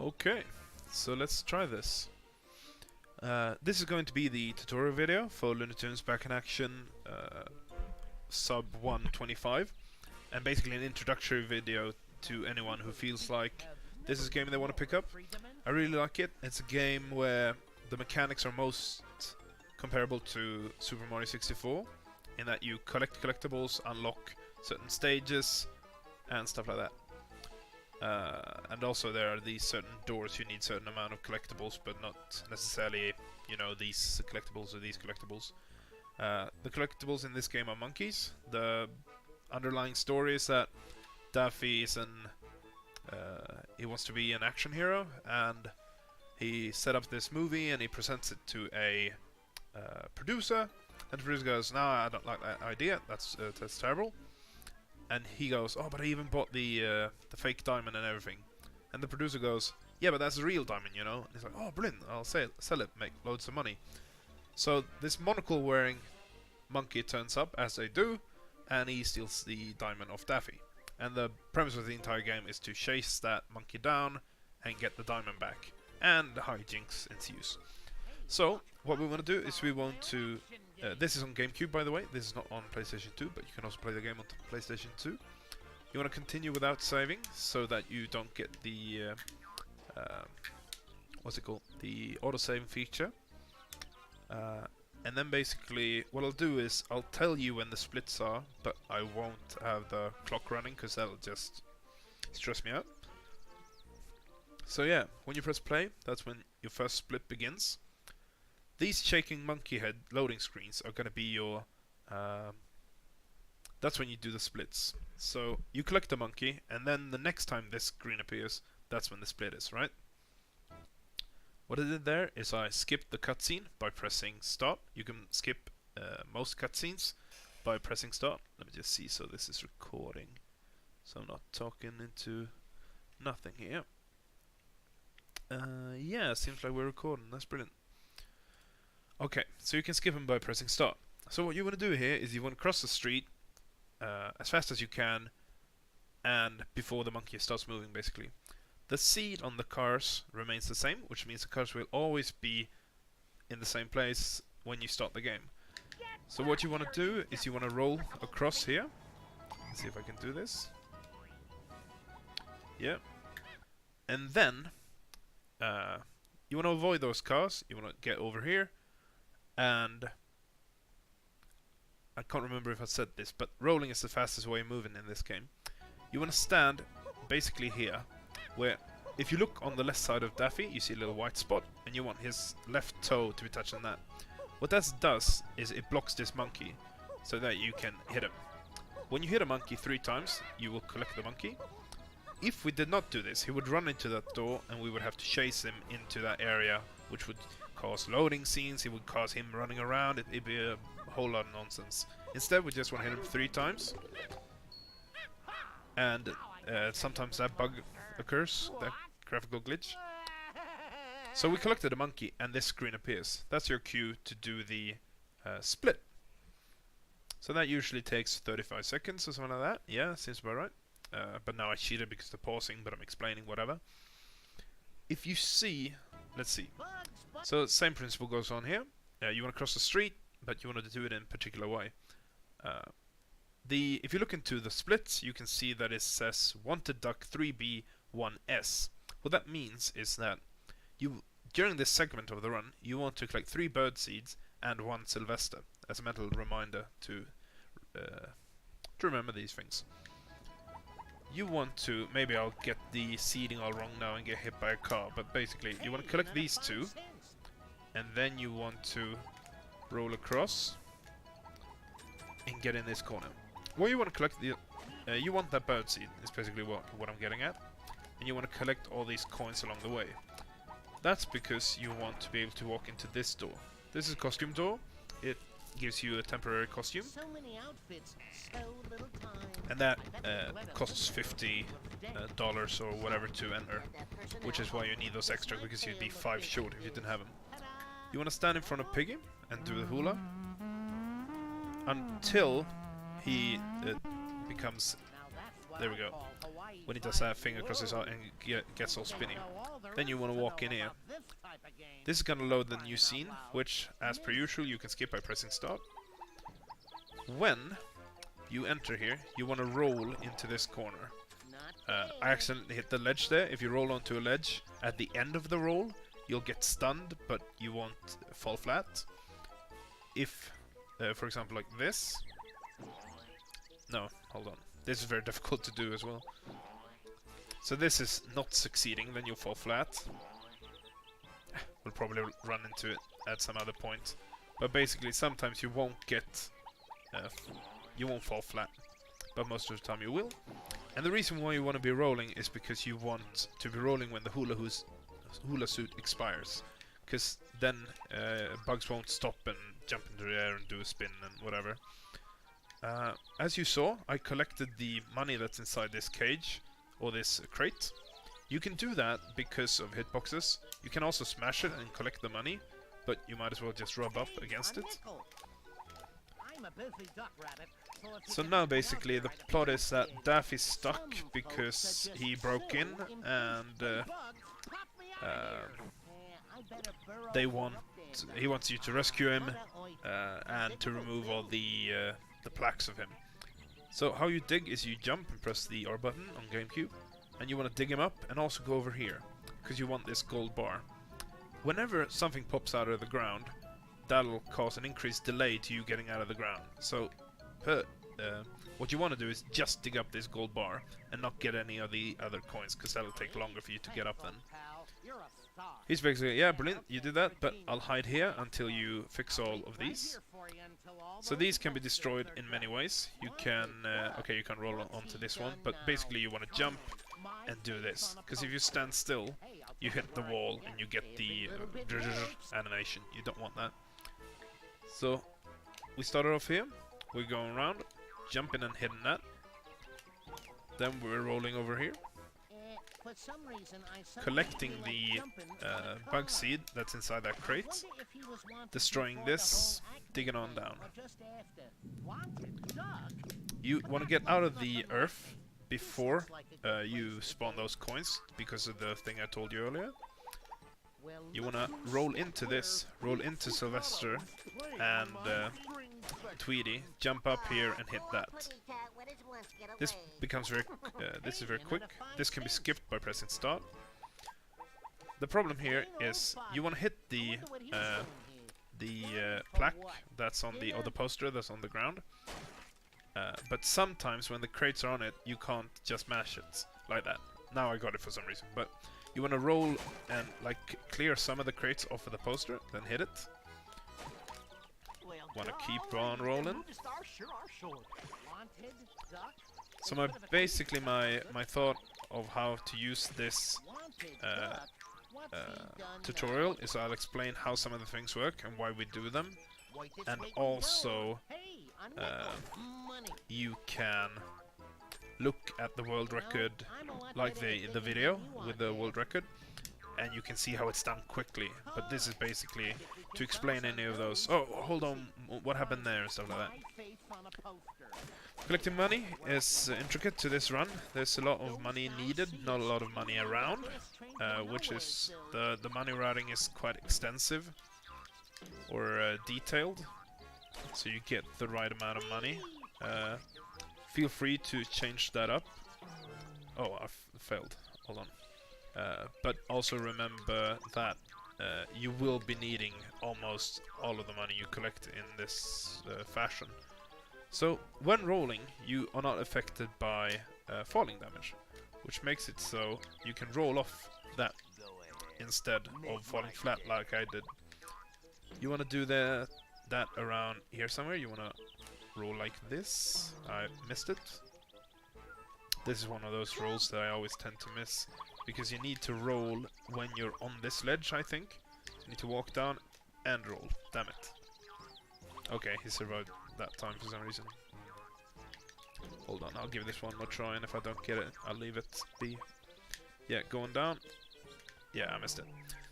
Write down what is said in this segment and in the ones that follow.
Okay, so let's try this. This is going to be the tutorial video for Looney Tunes Back in Action sub 125, and basically an introductory video to anyone who feels like this is a game they want to pick up. I really like it. It's a game where the mechanics are most comparable to Super Mario 64 in that you collect collectibles, unlock certain stages and stuff like that. And also there are these certain doors you need certain amount of collectibles, but not necessarily, you know, these collectibles or these collectibles. The collectibles in this game are monkeys. The underlying story is that Daffy is he wants to be an action hero, and he set up this movie and he presents it to a producer, and the producer goes, "No, I don't like that idea. That's terrible." And he goes, "Oh, but I even bought the fake diamond and everything." And the producer goes, "Yeah, but that's a real diamond, you know." And he's like, "Oh, brilliant! I'll sell it, make loads of money." So this monocle-wearing monkey turns up, as they do, and he steals the diamond off Daffy. And the premise of the entire game is to chase that monkey down and get the diamond back. And hijinks ensues. So what we want to do is we want to... this is on GameCube, by the way. This is not on PlayStation 2, but you can also play the game on PlayStation 2. You want to continue without saving, so that you don't get the... what's it called? The autosave feature. And then basically, what I'll do is, I'll tell you when the splits are, but I won't have the clock running, because that'll just stress me out. So yeah, when you press play, that's when your first split begins. These shaking monkey head loading screens are going to be your... that's when you do the splits. So you collect the monkey, and then the next time this screen appears, that's when the split is, right? What I did there is I skipped the cutscene by pressing start. You can skip most cutscenes by pressing start. Let me just see, so this is recording. So I'm not talking into nothing here. Yeah, seems like we're recording. That's brilliant. Okay, so you can skip them by pressing start. So what you want to do here is you want to cross the street as fast as you can, and before the monkey starts moving, basically. The seat on the cars remains the same, which means the cars will always be in the same place when you start the game. So what you want to do is you want to roll across here. Let's see if I can do this. Yeah. And then you want to avoid those cars. You want to get over here. And I can't remember if I said this, but rolling is the fastest way of moving in this game. You want to stand basically here, where if you look on the left side of Daffy, you see a little white spot, and you want his left toe to be touching that. What that does is it blocks this monkey, so that you can hit him. When you hit a monkey 3 times, you will collect the monkey. If we did not do this, he would run into that door, and we would have to chase him into that area, which would cause loading scenes. It would cause him running around. It'd be a whole lot of nonsense. Instead, we just want to hit him 3 times, and sometimes that bug occurs, that graphical glitch. So we collected a monkey, and this screen appears. That's your cue to do the split. So that usually takes 35 seconds or something like that. Yeah, seems about right. But now I cheated because they're pausing, but I'm explaining, whatever. If you see, let's see. So same principle goes on here. You want to cross the street, but you want to do it in a particular way. If you look into the splits, you can see that it says Wanted Duck 3B1S. What that means is that during this segment of the run, you want to collect 3 bird seeds and 1 Sylvester as a mental reminder to remember these things. You want to, maybe I'll get the seeding all wrong now and get hit by a car, but basically you want to collect these 2, and then you want to roll across and get in this corner. What you want to collect, you want that bird seed, is basically what I'm getting at. And you want to collect all these coins along the way. That's because you want to be able to walk into this door. This is a costume door. It gives you a temporary costume. So many outfits, so little time. And that costs $50 or whatever to enter. Which is why you need those extra, because you'd be 5 short if you didn't have them. You want to stand in front of Piggy and do the hula until he becomes There we go. When he does that, finger crosses out and gets all spinny. Then you want to walk in here. This is going to load the new scene, which, as per usual, you can skip by pressing start. When you enter here, you want to roll into this corner. I accidentally hit the ledge there. If you roll onto a ledge at the end of the roll, you'll get stunned, but you won't fall flat. If, for example, like this... No, hold on. This is very difficult to do as well. So this is not succeeding, then you'll fall flat. We'll probably run into it at some other point. But basically, sometimes you won't get... you won't fall flat. But most of the time you will. And the reason why you want to be rolling is because you want to be rolling when the hula suit expires. Because then bugs won't stop and jump into the air and do a spin and whatever. As you saw, I collected the money that's inside this cage, or this crate. You can do that because of hitboxes. You can also smash it and collect the money, but you might as well just rub up against it. So now basically the plot is that Daffy's stuck because he broke in and he wants you to rescue him and to remove all the plaques of him. So how you dig is you jump and press the R button on GameCube, and you want to dig him up and also go over here because you want this gold bar. Whenever something pops out of the ground, that'll cause an increased delay to you getting out of the ground. So what you want to do is just dig up this gold bar and not get any of the other coins, because that'll take longer for you to get up then. He's basically, yeah, brilliant, you did that, but I'll hide here until you fix all of these. So these can be destroyed in many ways. You can, okay, you can roll onto this one, but basically you want to jump and do this, because if you stand still, you hit the wall and you get the animation. You don't want that. So we started off here, we're going around, jumping and hitting that. Then we're rolling over here, collecting the bug seed that's inside that crate, destroying this, digging on down. You want to get out of the earth before you spawn those coins, because of the thing I told you earlier. You want to roll into this, roll into Sylvester and Tweety, jump up here and hit that. This becomes very, this is very quick. This can be skipped by pressing start. The problem here is you want to hit the plaque that's on the, or the poster that's on the ground. But sometimes when the crates are on it, you can't just mash it like that. Now I got it for some reason, but you want to roll and like clear some of the crates off of the poster, then hit it. Want to keep on rolling. So my thought of how to use this tutorial is I'll explain how some of the things work and why we do them, and also you can look at the world record, like the video with the world record, and you can see how it's done quickly. But this is basically to explain any of those. Oh, hold on, what happened there and stuff like that. Collecting money is intricate to this run. There's a lot of money needed, not a lot of money around, which is the money routing is quite extensive or detailed, so you get the right amount of money. Feel free to change that up. Oh, I failed. Hold on. But also remember that you will be needing almost all of the money you collect in this fashion. So when rolling, you are not affected by falling damage, which makes it so you can roll off that instead of falling flat like I did. You want to do that around here somewhere. You want to roll like this. I missed it. This is one of those rolls that I always tend to miss, because you need to roll when you're on this ledge, I think. You need to walk down and roll. Damn it. Okay, he survived that time for some reason. Hold on, I'll give this one more try, and if I don't get it, I'll leave it be. Yeah, going down. Yeah, I missed it.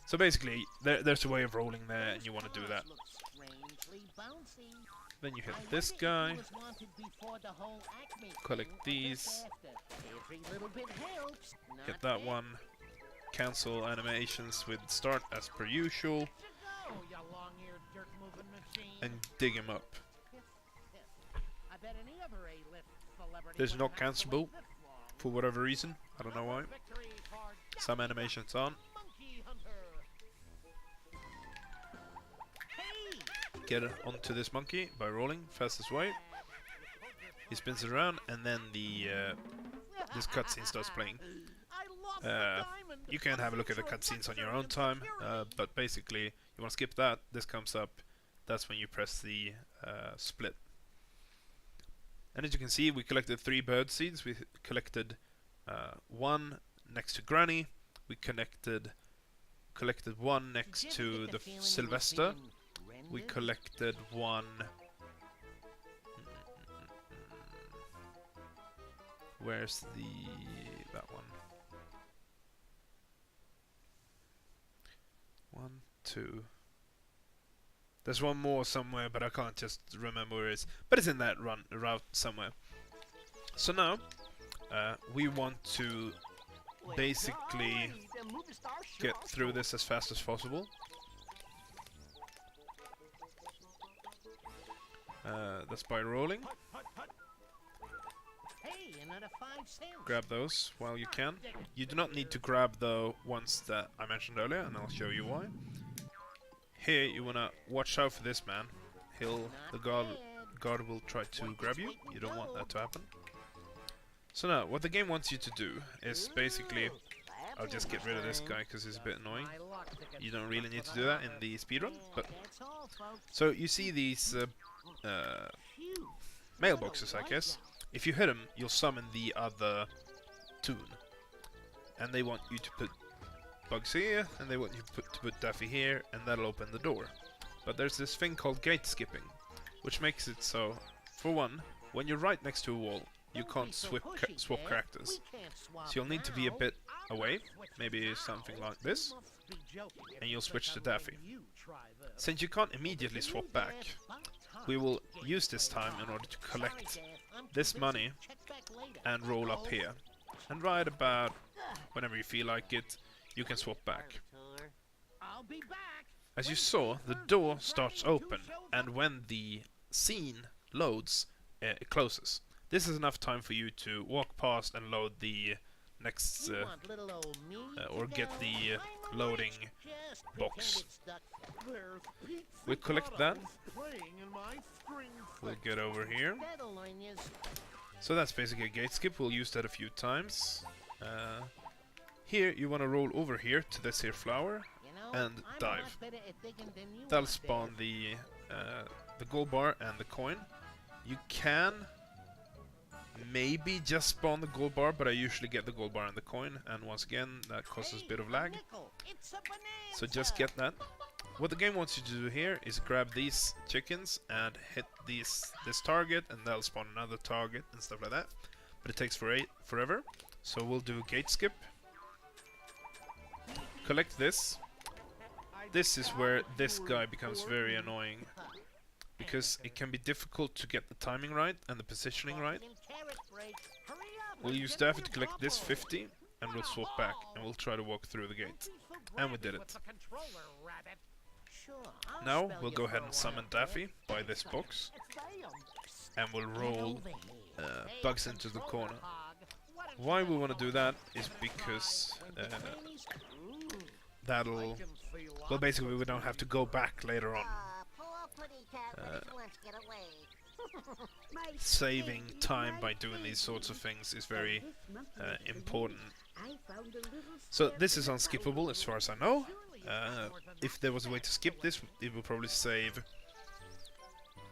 So basically, there's a way of rolling there, and you want to do that. Nicely bouncy. Then you hit I this wonder if guy. he was wanted before the whole Acme Collect thing or these. just after. Every little bit helps. Get Not that bad. one. Cancel animations with start as per usual. Go, you long-eared dirt-moving machine. And dig him up. I bet any other A-list celebrity There's wouldn't not have to cancelable wait this long. for whatever reason. I don't know why. Victory for Some Daffy, animations aren't. Monkey Hunter. Hey! Get onto this monkey by rolling fastest way. He spins it around, and then the this cutscene starts playing. I lost the diamond. You can have a look at the cutscenes on your own time, but basically, you want to skip that. This comes up. That's when you press the split. And as you can see, we collected 3 bird seeds. We collected 1 next to Granny. We collected 1 next Did you ever to get the feeling you were Sylvester. being We rendered? collected 1. Where's that one? 1, 2. There's one more somewhere, but I can't just remember where it is. But it's in that route somewhere. So now, we want to basically get through this as fast as possible. That's by rolling. Hey, another 5 cents. Grab those while you can. You do not need to grab the ones that I mentioned earlier, and I'll show you why. Here, you wanna watch out for this man. The guard will try to grab you. You don't want that to happen. So now, what the game wants you to do is basically, I'll just get rid of this guy because he's a bit annoying. You don't really need to do that in the speedrun, but That's all, folks. so you see these Phew. mailboxes, I guess. If you hit them, you'll summon the other toon, and they want you to put Bugs here, and they want you to put Daffy here, and that'll open the door. But there's this thing called gate skipping, which makes it so, for one, when you're right next to a wall, you Don't can't be so swap pushy, Dad. characters. We can't swap So you'll need to be a now. bit I'm away, not switching maybe now. something like this, You must be joking if and you you'll think switch I'm to letting Daffy. you try this. Since you can't immediately swap back, we will use this time in order to collect this money and roll up here. And right about whenever you feel like it, you can swap back. I'll be back. As you saw, the door starts open, and when the scene loads, it closes. This is enough time for you to walk past and load the next, You want little old me or to get go? the I'm loading rich. Just box. pretend it's stuck. There's pizza We collect that. bottoms playing in my string We'll get over here. That'll learn you. So that's basically a gate skip. We'll use that a few times. Here, you want to roll over here to this here flower. You know, And I'm a lot dive. better at digging than you That'll are, spawn Dave. the gold bar and the coin. You can maybe just spawn the gold bar, but I usually get the gold bar and the coin, and once again that causes a bit of Hey, lag. nickel. It's a So just bonanza. get that. What the game wants you to do here is grab these chickens and hit this target, and that'll spawn another target and stuff like that. But it takes forever. So we'll do a gate skip. Collect this. This is where this guy becomes very annoying, because it can be difficult to get the timing right and the positioning right. Walking carrot breaks. Hurry up, We'll let's use get Daffy to to your collect this bubble. 50, and we'll swap back, and we'll try to walk through the gate. And we did it. Sure, I'll Now spell we'll you go for ahead a and summon while, Daffy Dad. by this box, It's and we'll Get roll over here. Hey, Bugs a into the controller corner. hog. What a Why we giant want to do hog. that is because When the grannies- Ooh, that'll, I can see well, lots basically of we don't have to go back later on. Poor pretty cat let his lunch get away. My Saving baby, time my by doing these sorts of baby. things is very This monthly for important. you, I found a little So step this is in the unskippable Bible. as far as I know. Surely it's not more than If there was a way to skip this, it would probably save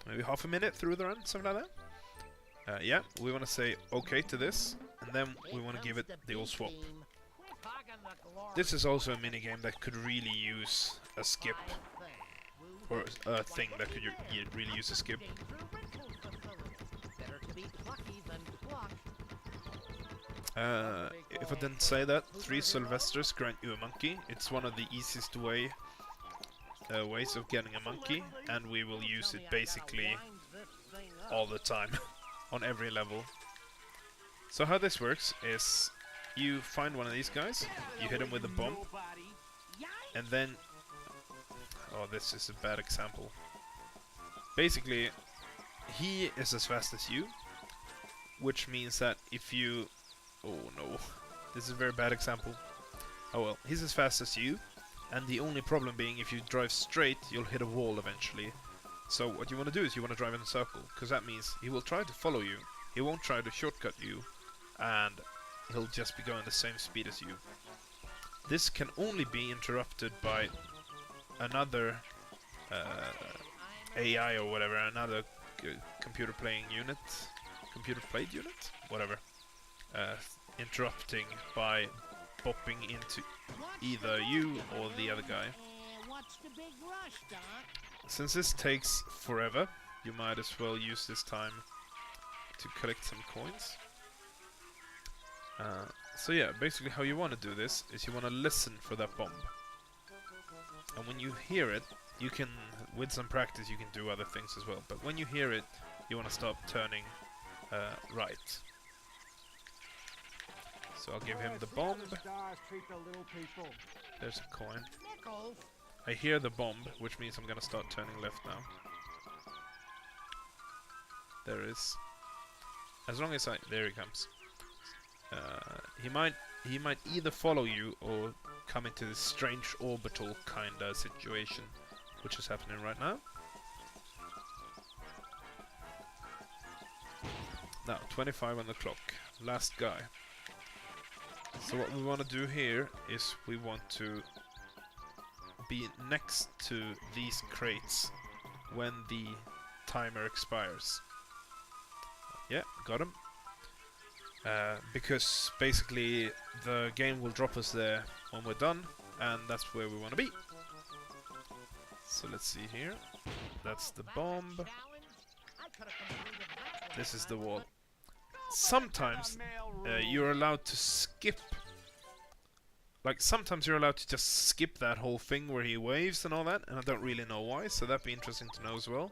maybe half a minute through the run, something like that. Yeah, we want to say OK to this, and then we want to give it the old swap. Quit hogging the glory. This is also a minigame that could really use a skip, or a thing that could really use a skip. Better to be plucky than pluck. If I didn't say that, 3 Sylvesters grant you a monkey. It's one of the easiest way ways of getting a monkey, and we will use it basically all the time on every level. So how this works is you find one of these guys, you hit him with a bomb, and then... Oh, this is a bad example. Basically, he is as fast as you, which means that if you... Oh no, this is a very bad example. Oh well, he's as fast as you, and the only problem being if you drive straight, you'll hit a wall eventually. So what you want to do is you want to drive in a circle, because that means he will try to follow you, he won't try to shortcut you, and he'll just be going the same speed as you. This can only be interrupted by another AI or whatever, another computer played unit, whatever, interrupting by bopping into either you or the other guy. What's the big rush, Doc? Since this takes forever, you might as well use this time to collect some coins. So yeah, basically how you want to do this is you want to listen for that bomb. And when you hear it, you can, with some practice, you can do other things as well. But when you hear it, you want to start turning right. So I'll give him the bomb. There's a coin. I hear the bomb, which means I'm gonna start turning left now. There is. As long as I... There he comes. He might either follow you or come into this strange orbital kinda situation, which is happening right now. Now, 25 on the clock. Last guy. So what we want to do here is we want to be next to these crates when the timer expires. Yeah, got him. Because basically the game will drop us there when we're done, and that's where we want to be. So let's see here. That's the bomb. This is the wall. Sometimes you're allowed to skip. Like, sometimes you're allowed to just skip that whole thing where he waves and all that, and I don't really know why, so that'd be interesting to know as well.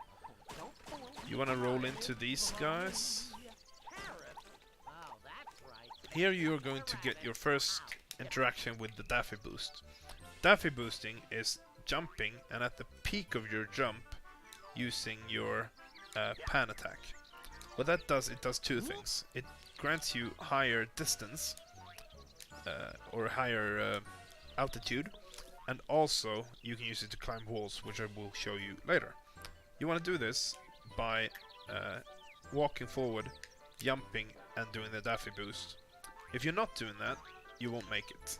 You want to roll into these guys. Here you're going to get your first interaction with the Daffy boost. Daffy boosting is jumping, and at the peak of your jump, using your pan attack. What that does, it does two things. It grants you higher distance, or higher altitude, and also you can use it to climb walls, which I will show you later. You want to do this by walking forward, jumping, and doing the Daffy boost. If you're not doing that, you won't make it.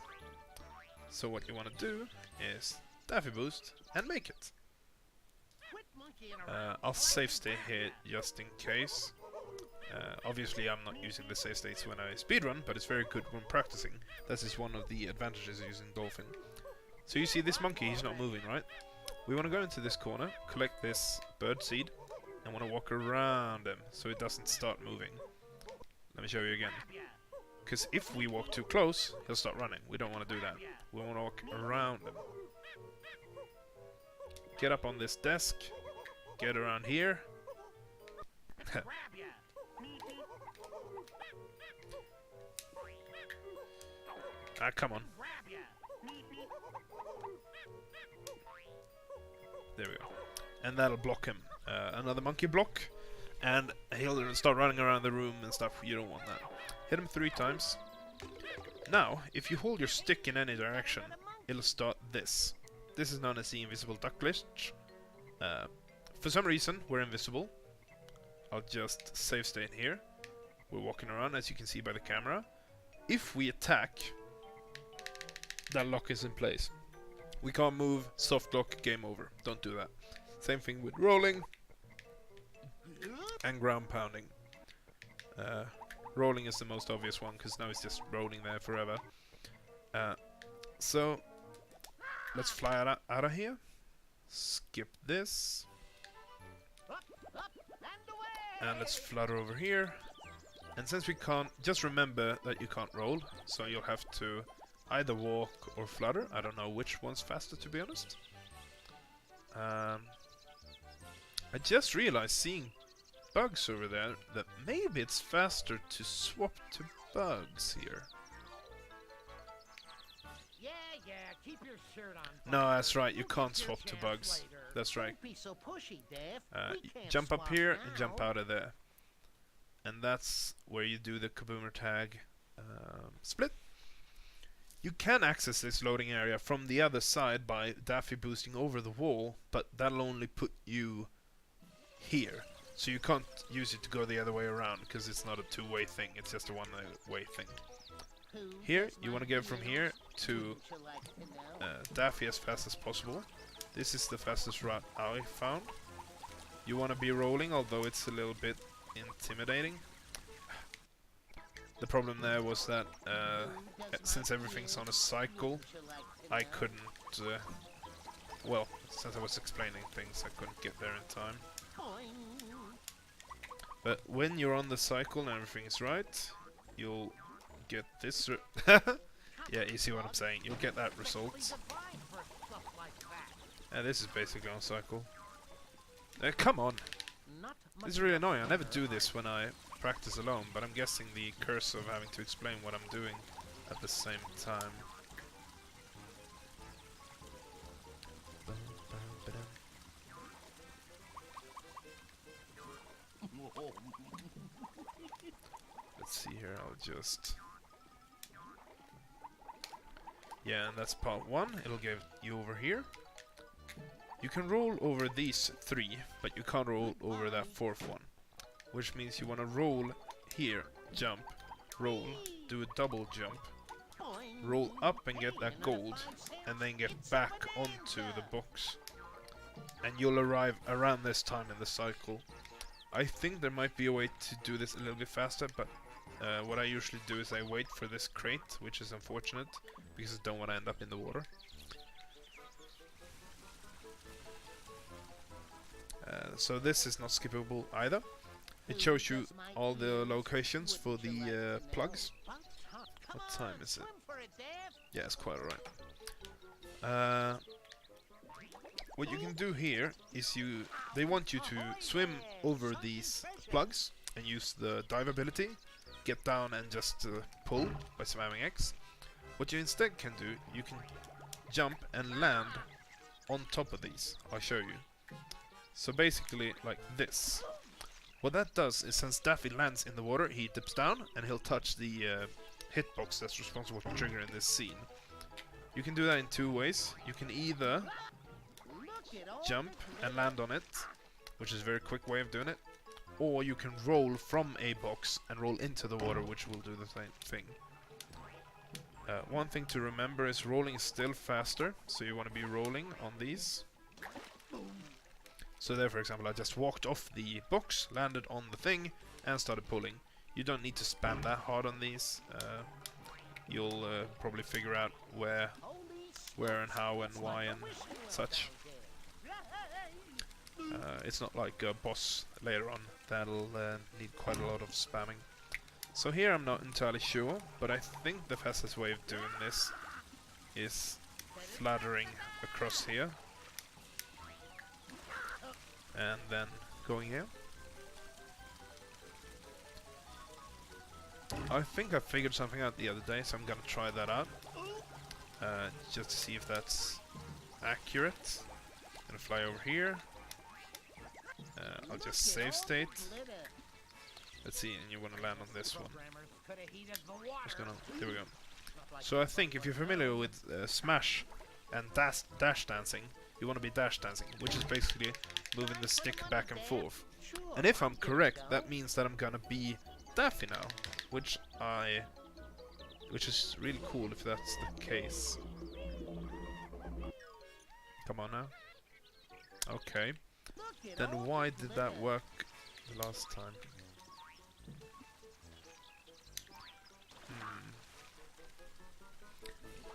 So what you want to do is Daffy boost and make it. I'll save state here just in case. Obviously I'm not using the save states when I speedrun, but it's very good when practicing. That is one of the advantages of using Dolphin. So you see this monkey, he's not moving, right? We want to go into this corner, collect this bird seed, and want to walk around him so it doesn't start moving. Let me show you again. Because if we walk too close, he'll start running. We don't want to do that. We want to walk around him. Get up on this desk. Get around here. Ah, come on. There we go. And that'll block him. Another monkey block. And he'll start running around the room and stuff. You don't want that. Hit him 3 times. Now, if you hold your stick in any direction, it'll start this. This is known as the invisible duck glitch. For some reason, we're invisible. I'll just save state here. We're walking around, as you can see by the camera. If we attack, that lock is in place. We can't move, soft lock, game over. Don't do that. Same thing with rolling and ground pounding. Rolling is the most obvious one, because now it's just rolling there forever. So, let's fly out of here. Skip this. And let's flutter over here. And since we can't, just remember that you can't roll, so you'll have to either walk or flutter. I don't know which one's faster, to be honest. I just realized, seeing bugs over there, that maybe it's faster to swap to bugs here. Yeah, keep your shirt on. No, that's right, you You'll can't get your swap to chance bugs. later. That's right. Don't be so pushy, Daff. We can't Jump up swap here now. and jump out of there. And that's where you do the kaboomer tag split. You can access this loading area from the other side by Daffy boosting over the wall, but that'll only put you here. So you can't use it to go the other way around, because it's not a two-way thing, it's just a one-way thing. Here, you want to get from here to Daffy as fast as possible. This is the fastest route I found. You want to be rolling, although it's a little bit intimidating. The problem there was that since everything's on a cycle, I couldn't, well, since I was explaining things, I couldn't get there in time. But when you're on the cycle and everything is right, you'll get this. Yeah, you see what I'm saying. You'll get that result. And this is basically on cycle. Come on! This is really annoying. I never do this when I practice alone, but I'm guessing the curse of having to explain what I'm doing at the same time. Let's see here, I'll just... Yeah, and that's part 1. It'll give you over here. You can roll over these 3, but you can't roll over that 4th one. Which means you want to roll here, jump, roll, do a double jump, roll up and get that gold, and then get back onto the box. And you'll arrive around this time in the cycle. I think there might be a way to do this a little bit faster, but what I usually do is I wait for this crate, which is unfortunate, because I don't want to end up in the water. So this is not skippable either. It shows you all the locations for the plugs. What time is it? Yeah, it's quite alright. What you can do here is they want you to swim over these plugs and use the dive ability, get down and just pull by spamming X. What you instead can do, you can jump and land on top of these. I'll show you. So basically like this. What that does is, since Daffy lands in the water, he dips down and he'll touch the hitbox that's responsible for triggering this scene. You can do that in 2 ways. You can either jump and land on it, which is a very quick way of doing it, or you can roll from a box and roll into the water, which will do the same thing. One thing to remember is rolling is still faster, so you want to be rolling on these. So there, for example, I just walked off the box, landed on the thing, and started pulling. You don't need to spam that hard on these. You'll probably figure out where and how and why and such. It's not like a boss later on that'll need quite a lot of spamming. So here I'm not entirely sure, but I think the fastest way of doing this is flattering across here. And then going here. I think I figured something out the other day, so I'm gonna try that out. Just to see if that's accurate. Gonna fly over here. I'll just save state. Let's see, and you wanna land on this one. Just gonna, there we go. So I think if you're familiar with Smash and dash dancing, you want to be dash dancing, which is basically moving the stick back and forth. And if I'm correct, that means that I'm gonna be Daffy now, which is really cool if that's the case. Come on now. Okay. Then why did that work the last time?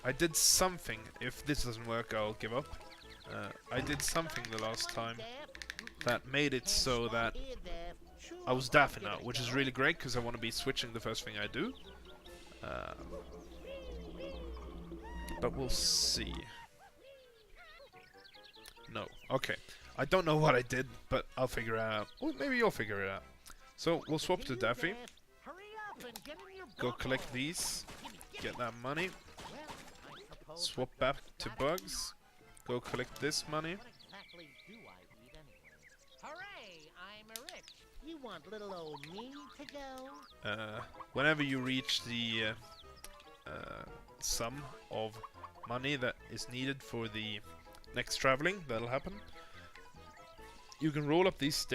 I did something. If this doesn't work, I'll give up. I did something the last time that made it so that I was Daffy now, which is really great because I want to be switching the first thing I do. But we'll see. No. Okay. I don't know what I did, but I'll figure it out. Well, maybe you'll figure it out. So we'll swap to Daffy. Hurry up and get in your Go bubble. collect these. Get that money. Well, I suppose Swap that's back what to you gotta Bugs. Go collect this money. What exactly do I eat anyway? Hooray! I'm rich. You want little old me to go? Whenever you reach the sum of money that is needed for the next traveling, that'll happen. You can roll up these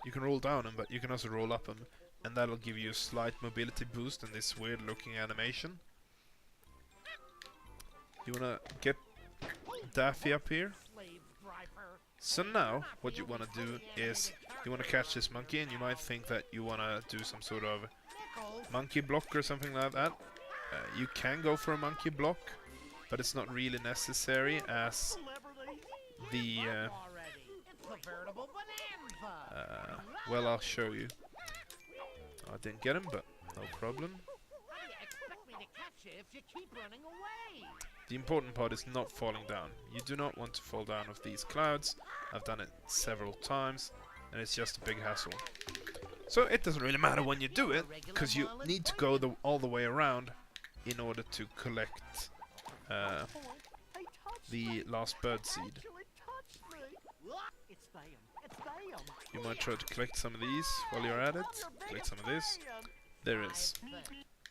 you can roll down them, but you can also roll up them, and that'll give you a slight mobility boost in this weird looking animation. You wanna get Daffy up here? Slave driver. So now, what you wanna do is, you wanna catch this monkey, and you might think that you wanna do some sort of Nickels. monkey block or something like that. You can go for a monkey block, but it's not really necessary, as the Already. It's a veritable bonanza. well, I'll show you. I didn't get him, but no problem. How do you expect me to catch you if you keep running away? The important part is not falling down. You do not want to fall down off these clouds. I've done it several times, and it's just a big hassle. So it doesn't really matter when you do it, because you need to go all the way around in order to collect the last bird seed. It's them. It's them. You might try to collect some of these while you're at it. Collect some of this. There is.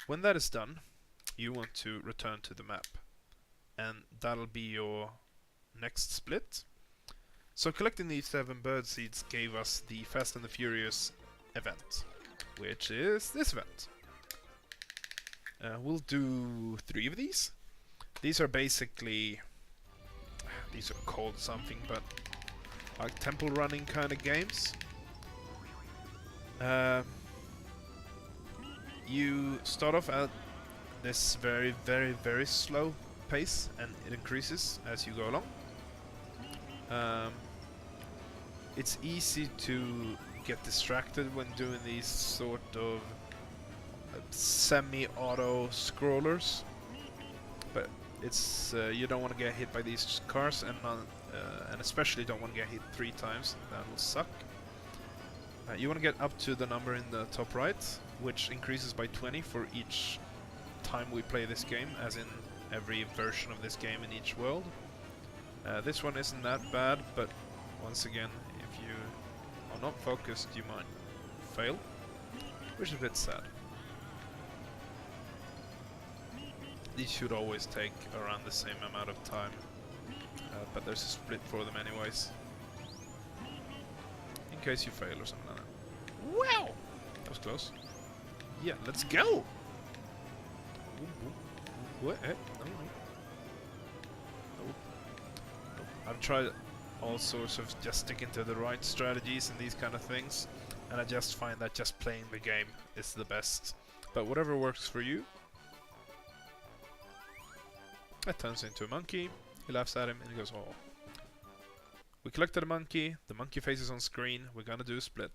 When that is done, you want to return to the map, and that'll be your next split. So collecting these 7 bird seeds gave us the Fast and the Furious event, which is this event. We'll do 3 of these. These are basically, these are called something, but like temple running kind of games. You start off at this very, very, very slow pace, and it increases as you go along. It's easy to get distracted when doing these sort of semi-auto scrollers, but it's you don't want to get hit by these cars, and especially don't want to get hit 3 times. That will suck. You want to get up to the number in the top right, which increases by 20 for each time we play this game, as in every version of this game in each world. This one isn't that bad, but once again, if you are not focused, you might fail, which is a bit sad. These should always take around the same amount of time, but there's a split for them anyways, in case you fail or something like that. Wow! That was close. Yeah, let's go! What? No, no. Nope. Nope. I've tried all sorts of just sticking to the right strategies and these kind of things, and I just find that just playing the game is the best. But whatever works for you. That turns into a monkey. He laughs at him and he goes, oh. We collected a monkey. The monkey face is on screen. We're gonna do a split.